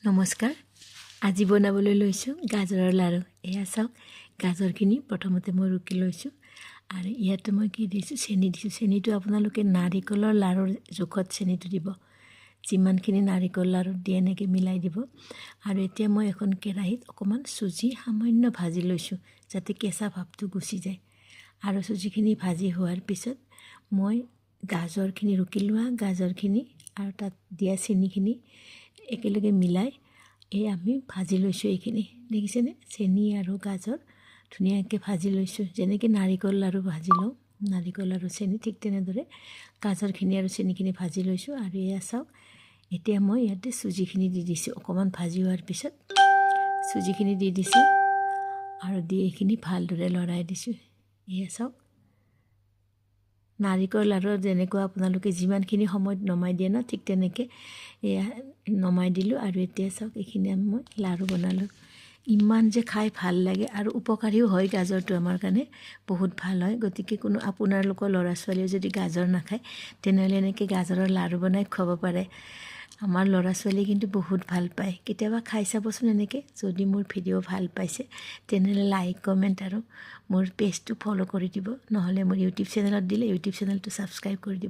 নমস্কাৰ। আজি বনাবলৈ লৈছোঁ গাজৰৰ লাড়ু। এয়া চাওক, গাজৰখিনি প্ৰথমতে মই ৰুকি লৈছোঁ আৰু ইয়াতে মই কি দিছোঁ, চেনি দিছোঁ। চেনিটো আপোনালোকে নাৰিকলৰ লাড়ুৰ জোখত চেনিটো দিব, যিমানখিনি নাৰিকল লাড়ু দিয়ে এনেকৈ মিলাই দিব। আৰু এতিয়া মই এখন কেৰাহীত অকণমান চুজি সামান্য ভাজি লৈছোঁ, যাতে কেঁচা ভাৱটো গুচি যায়। আৰু চুজিখিনি ভাজি হোৱাৰ পিছত মই গাজৰখিনি ৰুকি লোৱা গাজৰখিনি আৰু তাত দিয়া চেনিখিনি একেলগে মিলাই আমি ভাজি লৈছোঁ। এইখিনি দেখিছেনে, চেনি আৰু গাজৰ ধুনীয়াকৈ ভাজি লৈছোঁ। যেনেকৈ নাৰিকল লাড়ু ভাজি লওঁ, নাৰিকল আৰু চেনি, ঠিক তেনেদৰে গাজৰখিনি আৰু চেনিখিনি ভাজি লৈছোঁ। আৰু এয়া চাওক, এতিয়া মই ইয়াতে চুজিখিনি দি দিছোঁ। অকণমান ভাজি হোৱাৰ পিছত চুজিখিনি দি দিছোঁ আৰু দি এইখিনি ভালদৰে লৰাই দিছোঁ। এয়া চাওক, নাৰিকল লাড়ু যেনেকুৱা আপোনালোকে যিমানখিনি সময়ত নমাই দিয়ে ন, ঠিক তেনেকৈ এয়া নমাই দিলোঁ। আৰু এতিয়া চাওক, এইখিনি মই লাড়ু বনালোঁ। ইমান যে খাই ভাল লাগে আৰু উপকাৰীও হয়। গাজৰটো আমাৰ কাৰণে বহুত ভাল হয়। গতিকে আপোনালোকৰ ল'ৰা ছোৱালীয়ে যদি গাজৰ নাখায়, তেনেহ'লে এনেকৈ গাজৰৰ লাড়ু বনাই খুৱাব পাৰে। আমাৰ ল'ৰা ছোৱালীয়ে কিন্তু বহুত ভাল পায়। কেতিয়াবা খাই চাবচোন এনেকৈ। যদি মোৰ ভিডিঅ' ভাল পাইছে তেনেহ'লে লাইক, কমেণ্ট আৰু মোৰ পেজটো ফ'ল' কৰি দিব। নহ'লে মোৰ ইউটিউব চেনেলত দিলে ইউটিউব চেনেলটো ছাবস্ক্ৰাইব কৰি দিব।